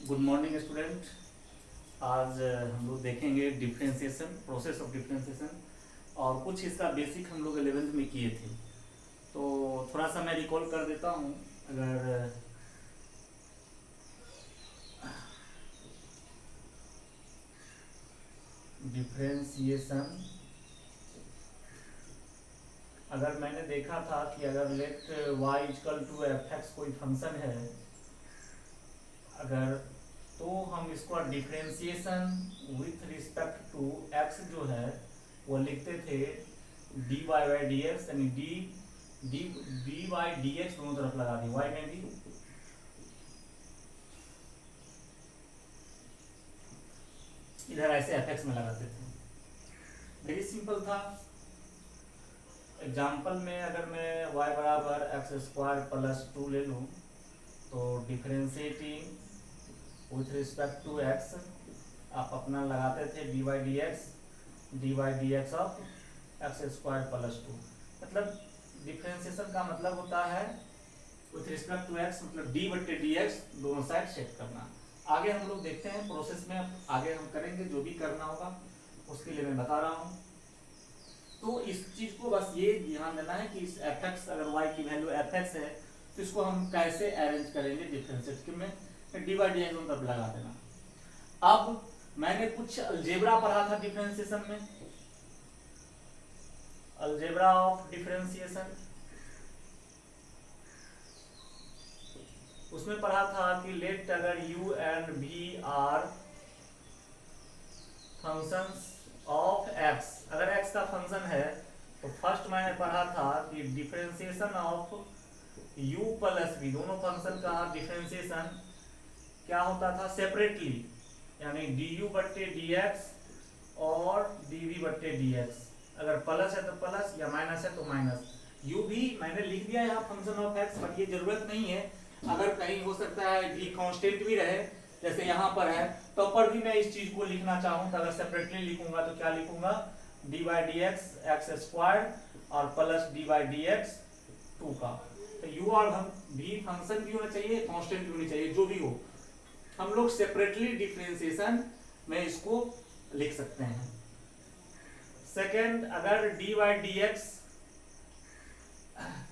Good morning student. आज हम लोग देखेंगे डिफ्रेंशिएशन, प्रोसेस ऑफ डिफ्रेंशिएशन, और कुछ इसका बेसिक हम लोग 11th में किए थे। तो थोड़ा सा मैं रिकॉल कर देता हूँ। अगर डिफ्रेंशिएशन, अगर मैंने देखा था कि अगर let y equal to F X कोई फंक्शन है, अगर तो हम इसको differentiation with respect to x जो है वो लिखते थे dy बाई डी एक्स, यानी डी बाई डी एक्स दोनों तरफ लगा दी y में भी, इधर ऐसे एफ एक्स में लगाते थे। वेरी सिंपल था। एग्जाम्पल में अगर मैं y बराबर एक्स स्क्वायर प्लस 2 ले लूँ तो differentiating with respect to x आप अपना लगाते थे D by D x of X square plus 2। मतलब डिफ्रेंशिएशन का मतलब होता है विथ रिस्पेक्ट टू x, मतलब डी बट्टे डी एक्स दोनों साइड सेट करना। आगे हम लोग देखते हैं प्रोसेस में, आगे हम करेंगे जो भी करना होगा उसके लिए मैं बता रहा हूँ। तो इस चीज को बस ये ध्यान देना है कि इस एफ एक्स, अगर y की वैल्यू एफ एक्स है तो इसको हम कैसे अरेंज करेंगे डिफरेंशिएट में, डी बाई डी एक्स तब लगा देना। अब मैंने कुछ अलजेब्रा पढ़ा था डिफरेंशिएशन में, अलजेब्रा ऑफ डिफरेंशिएशन, उसमें पढ़ा था कि लेट अगर u and v are functions of x, अगर x का फंक्शन है तो फर्स्ट मैंने पढ़ा था कि differentiation of u plus v, दोनों फंक्शन का डिफरेंशिएशन क्या होता था सेपरेटली, यानी du बट्टे dx और dv बट्टे dx। अगर प्लस है तो प्लस या माइनस है तो माइनस। u भी मैंने लिख दिया यहाँ फंक्शन ऑफ x, बट ये जरूरत नहीं है। अगर कहीं हो सकता है v कांस्टेंट भी रहे, जैसे यहाँ पर है, तो पर भी मैं इस चीज को लिखना चाहूँ तो अगर सेपरेटली लिखूंगा तो क्या लिखूंगा, d by D x x square और plus d by D x 2 का। तो u और v फंक्शन भी होना चाहिए, कांस्टेंट भी होनी चाहिए, जो भी हो हम लोग सेपरेटली डिफरेंशिएशन में इसको लिख सकते हैं। सेकेंड, अगर D by D x,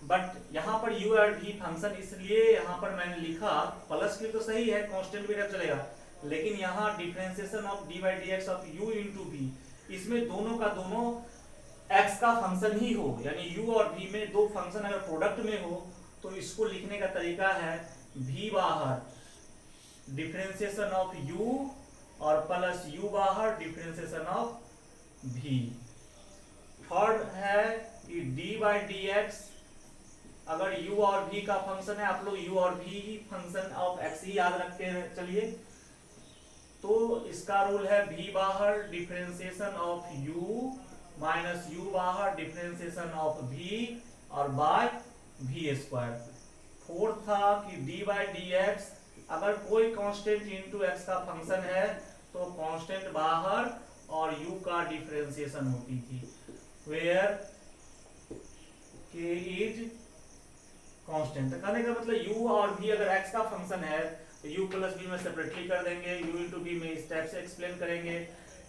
but यहाँ पर u और v फंक्शन, इसलिए यहाँ पर मैंने लिखा प्लस की तो सही है, कांस्टेंट भी रख चलेगा, लेकिन यहाँ differentiation of D by D x of u into v, इसमें दोनों का दोनों x का फंक्शन ही हो, यानी u और v में दो फंक्शन अगर प्रोडक्ट में हो तो इसको लिखने का तरीका है v बाहर डिफरेंशिएशन ऑफ u और प्लस u बाहर डिफरेंशिएशन ऑफ v। थर्ड है कि d बाई डी एक्स, अगर u और v का फंक्शन है, आप लोग u और v he function of x ही याद रख के चलिए, तो इसका रूल है v बाहर differentiation of u minus u बाहर डिफरेंशिएशन ऑफ v और बाय v स्क्वायर। फोर्थ था कि d बाई डी एक्स, अगर कोई कांस्टेंट इनटू x का फंक्शन है तो कांस्टेंट बाहर और u का डिफरेंशिएशन होती थी, वेयर k इज कांस्टेंट। कहने का मतलब u और v अगर x का फंक्शन है तो u प्लस v में सेपरेटली कर देंगे, u इंटू v में इस टाइप से एक्सप्लेन करेंगे,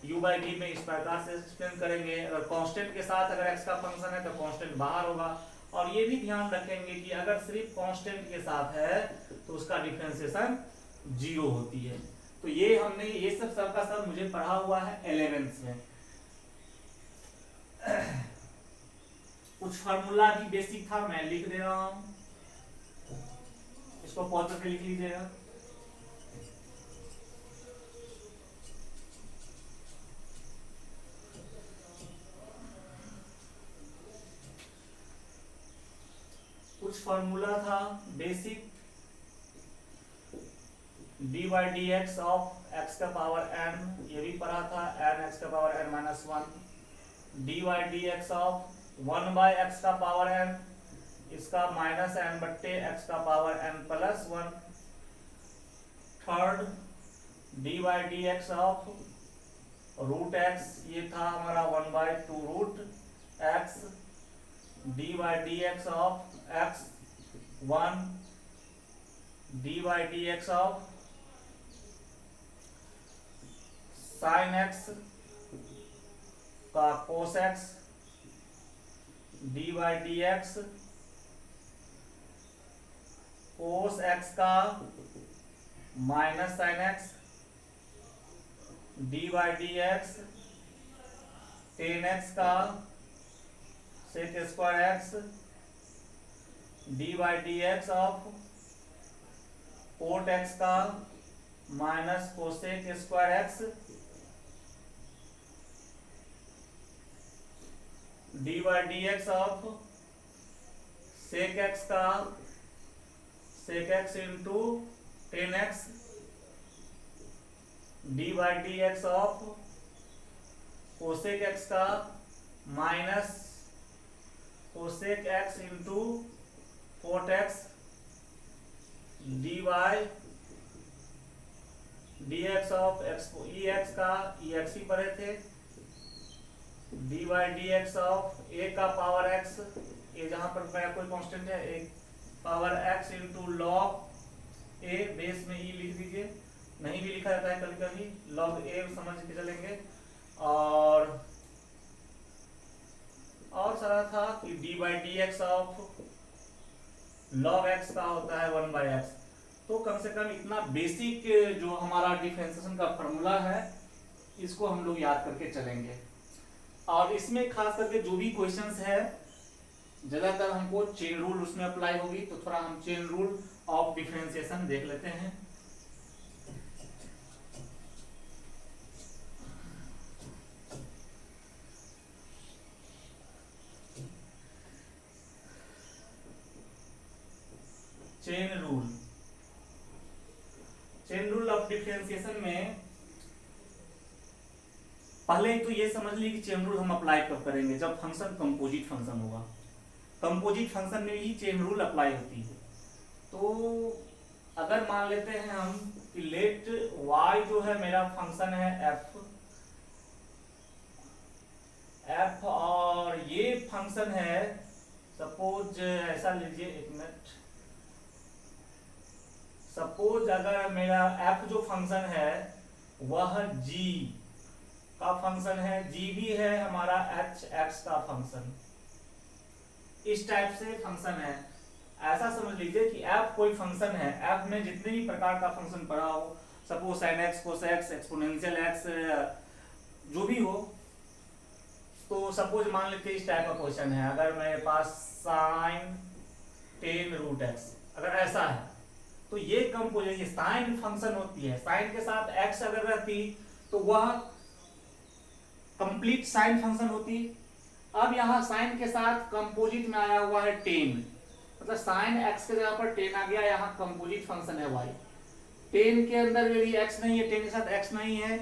u बाई v में इस प्रकार से एक्सप्लेन करेंगे। अगर कांस्टेंट के साथ अगर x का फंक्शन है तो कांस्टेंट बाहर होगा। और ये भी ध्यान रखेंगे कि अगर सिर्फ कांस्टेंट के साथ है तो उसका डिफरेंशिएशन 0 होती है। तो ये हमने ये सब का सब मुझे पढ़ा हुआ है 11th में। कुछ फार्मूला भी बेसिक था, मैं लिख दे रहा हूं, इसको पॉज करके लिख लीजिएगा। कुछ फार्मूला था basic, d by D x of x का पावर n, ये भी पढ़ा था, n एक्स का power n minus 1, d by D x of 1 by x का पावर n, इसका माइनस n बट्टे एक्स का power n plus 1। Third, d by D x of root x, ये था हमारा 1 by 2 root x, d by D x of x 1, d by D x of sin x का cos x d by D x, cos x का minus sin x d by D x, tan x का sec square x d by D x of cot x का minus cosec square x d by D x of sec x का sec x into tan x d by D x of cosec x का minus cosec x into cot x d by D x of x e x का e x ही पढ़े थे D by D x of a का power x, ए जहां पर कोई constant है, एक पावर एक्स इंटू लॉग ए, बेस में ई लिख दीजिए, नहीं भी लिखा जाता है कभी कभी, लॉग ए समझ के चलेंगे। और सारा था कि D by D x of log x का होता है 1 बाई एक्स। तो कम से कम इतना बेसिक जो हमारा डिफरेंशिएशन का फॉर्मूला है इसको हम लोग याद करके चलेंगे। और इसमें खास करके जो भी क्वेश्चंस है ज्यादातर हमको चेन रूल उसमें अप्लाई होगी, तो थोड़ा हम चेन रूल ऑफ डिफरेंशिएशन देख लेते हैं। चेन रूल ऑफ डिफरेंशिएशन में पहले तो ये समझ ली कि चेन रूल हम अप्लाई कब करेंगे, जब फंक्शन कंपोजिट फंक्शन होगा। कंपोजिट फंक्शन में ही चेन रूल अप्लाई होती है। तो अगर मान लेते हैं हम कि लेट y जो है मेरा फंक्शन है f और ये फंक्शन है, सपोज ऐसा लीजिए, एक मिनट, सपोज अगर मेरा f जो फंक्शन है वह g का फंक्शन है, g भी है हमारा h x का फंक्शन, इस टाइप से फंक्शन है। ऐसा समझ लीजिए कि f कोई फंक्शन है, f में जितने भी प्रकार का फंक्शन पड़ा हो, suppose sin x, cos x, exponential x, जो भी हो, तो सपोज मान लेते हैं इस टाइप का क्वेश्चन है, अगर मेरे पास sin 10 रूट x अगर ऐसा है, तो ये कंपोजिट साइन फंक्शन होती है, साइन के साथ x अगर रहती तो वह कंप्लीट साइन फंक्शन होती। अब यहाँ साइन के साथ कंपोजिट में आया हुआ है 10, मतलब साइन x के जगह पर 10 आ गया, यहाँ कंपोजिट फंक्शन है y। 10 के अंदर में भी x नहीं है, 10 के साथ x नहीं है,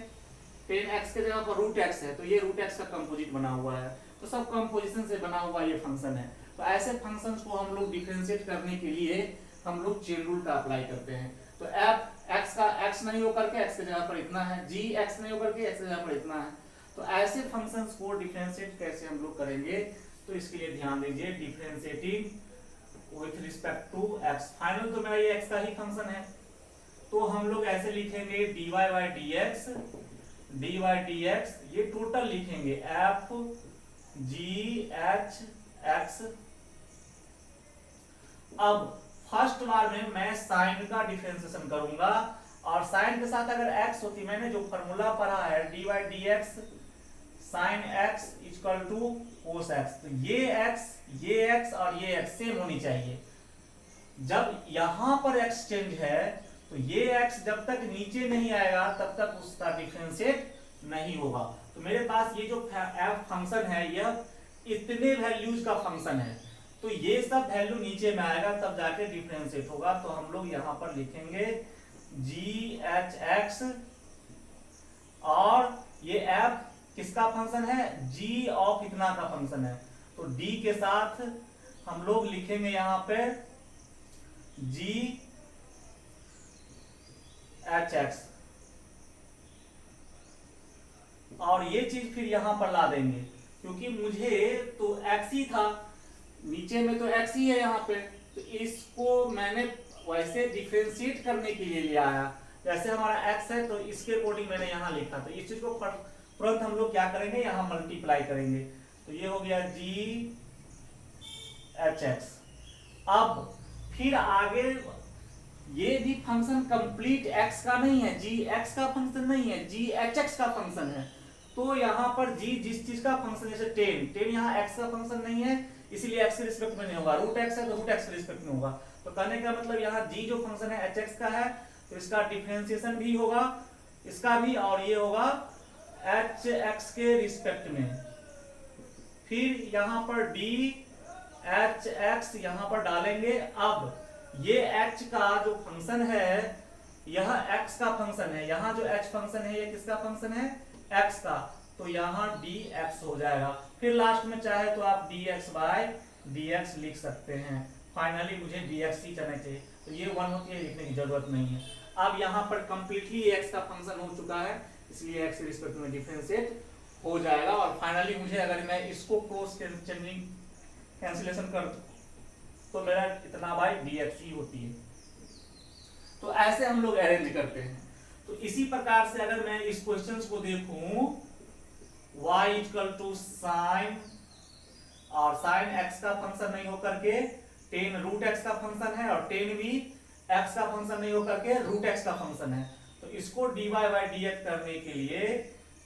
10x के जगह पर रूट x है, तो ये रूट x का कंपोजिट बना हुआ है। तो सब कंपोजिशन से बना हुआ ये फंक्शन है। तो ऐसे फंक्शंस को हम लोग डिफरेंशिएट करने के लिए हम लोग चेन रूल का अप्लाई करते हैं। तो f x का x नहीं होकर के x के जगह पर इतना है, g x नहीं होकर के x के जगह पर इतना है। तो ऐसे फंक्शंस को डिफरेंशिएट कैसे हम लोग करेंगे, तो इसके लिए ध्यान दीजिए, differentiating with respect to x। Final तो मेरा ये x का ही फंक्शन है, तो हम लोग ऐसे लिखेंगे dy बाई dx, ये टोटल लिखेंगे f g h x। अब फर्स्ट बार में मैं साइन का डिफरेंशिएशन करूंगा, और साइन के साथ अगर x होती, मैंने जो फॉर्मूला पढ़ा है dy dx sin x equal to cos x, तो ये x और ये x सेम होनी चाहिए। जब यहां पर x चेंज है तो ये x जब तक नीचे नहीं आएगा तब तक उसका डिफरेंशिएट नहीं होगा। तो मेरे पास ये जो f फंक्शन है यह इतने वैल्यूज का फंक्शन है, तो ये सब वैल्यू नीचे में आएगा तब जाके डिफरेंशिएट होगा। तो हम लोग यहाँ पर लिखेंगे जी एच एक्स, और ये f किसका फंक्शन है, g ऑफ इतना का फंक्शन है, तो d के साथ हम लोग लिखेंगे यहाँ पे g एच एक्स, और ये चीज फिर यहां पर ला देंगे, क्योंकि मुझे तो x ही था, नीचे में तो x ही है यहाँ पे, तो इसको मैंने वैसे डिफरेंशिएट करने के लिए ले आया, जैसे हमारा x है तो इसके अकॉर्डिंग मैंने यहाँ लिखा, तो इस चीज को तुरंत हम लोग क्या करेंगे, यहाँ मल्टीप्लाई करेंगे, तो ये हो गया g hx। अब फिर आगे ये भी फंक्शन कंप्लीट x का नहीं है, g x का फंक्शन नहीं है, g hx का फंक्शन है। तो यहाँ पर g जिस चीज का फंक्शन, जैसे 10 यहाँ x का फंक्शन नहीं है, इसीलिए x के रिस्पेक्ट में नहीं होगा, रूट x है तो रूट x के रिस्पेक्ट में होगा। तो कहने का मतलब यहाँ g जो फंक्शन है hx का है, तो इसका डिफरेंशिएशन भी होगा, इसका भी, और ये होगा hx के रिस्पेक्ट में। फिर यहाँ पर d hx यहाँ पर डालेंगे। अब ये h का जो फंक्शन है, यह x का फंक्शन है, यहाँ जो h फंक्शन है ये किसका फंक्शन है, x का, तो यहाँ dx हो जाएगा। फिर लास्ट में चाहे तो आप dx बाय dx लिख सकते हैं। फाइनली मुझे dx ही करना चाहिए, तो ये 1 होती है, लिखने की जरूरत नहीं है। अब यहाँ पर कंप्लीटली x का फंक्शन हो चुका है, इसलिए x के रिस्पेक्ट में डिफरेंशिएट हो जाएगा। और फाइनली मुझे अगर मैं इसको क्रॉस चेंजिंग कैंसिलेशन कर तो मेरा इतना बाय dx ही होती है। तो ऐसे हम लोग अरेंज करते हैं। तो इसी प्रकार से अगर मैं इस क्वेश्चंस को देखूं, y इक्वल टू साइन, और साइन x का फंक्शन नहीं होकर के टेन रूट x का फंक्शन है, और टेन भी x का फंक्शन नहीं होकर के रूट x का फंक्शन है। तो इसको dy बाई dx करने के लिए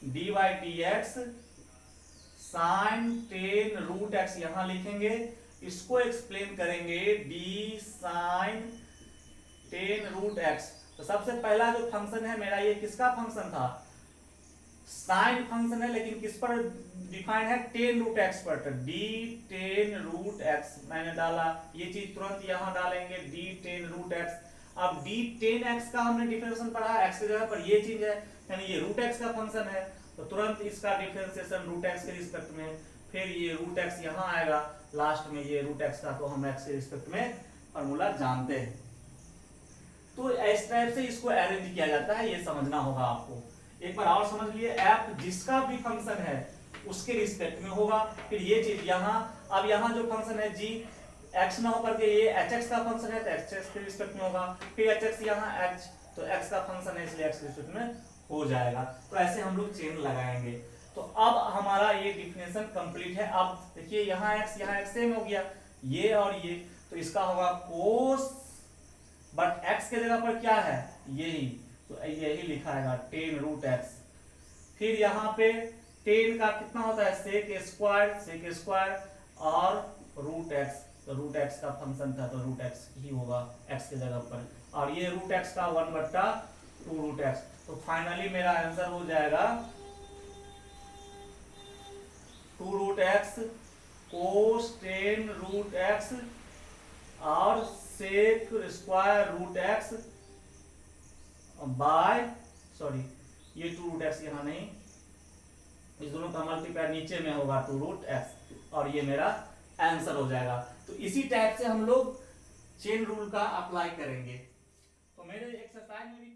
dy dx sine tan root x यहां लिखेंगे, इसको एक्सप्लेन करेंगे d sine tan root x। तो सबसे पहला जो फंक्शन है मेरा, ये किसका फंक्शन था, साइन फंक्शन है, लेकिन किस पर डिफाइन है, टेन रूट x पर। d टेन रूट x मैंने डाला, ये चीज तुरंत यहां डालेंगे d टेन रूट x। अब d टेन x का हमने डिफरेंशिएशन पढ़ा, x की जगह पर ये चीज है, यानी ये रूट x का फंक्शन है, तो तुरंत इसका डिफरेंशिएशन रूट x के रिस्पेक्ट में, फिर ये रूट x यहां आएगा, लास्ट में ये रूट x का, तो हम x के रिस्पेक्ट में फॉर्मूला जानते हैं। तो इस टाइप से इसको अरेंज किया जाता है, ये समझना होगा आपको। एक बार और समझ लिए, f जिसका भी फंक्शन है उसके रिस्पेक्ट में होगा। फिर ये चीज यहाँ, अब यहाँ जो फंक्शन है g x ना होकर के ये hx का फंक्शन है, तो hx के रिस्पेक्ट में होगा। फिर hx यहाँ h, तो x का फंक्शन है, इसलिए x के रिस्पेक्ट में हो जाएगा। तो ऐसे हम लोग चेन लगाएंगे। तो अब हमारा ये डिफिनेशन कंप्लीट है। अब देखिए यहाँ x सेम हो गया, ये और ये, तो इसका होगा कोस, बट x के जगह पर क्या है, यही, तो यही लिखाएगा टेन रूट x। फिर यहाँ पे टेन का कितना होता है, सेक स्क्वायर और रूट x, तो रूट x का फंक्शन था, तो रूट x ही होगा x के जगह पर, और ये रूट x का 1/2 रूट x। तो फाइनली मेरा आंसर हो जाएगा 2 root x cos tan root x और sec square root x by, sorry ये 2 रूट x यहाँ नहीं, इस दोनों का मल्टीप्लाई नीचे में होगा 2 रूट x, और ये मेरा आंसर हो जाएगा। तो इसी टाइप से हम लोग चेन रूल का अप्लाई करेंगे। तो मेरे एक्सरसाइज में भी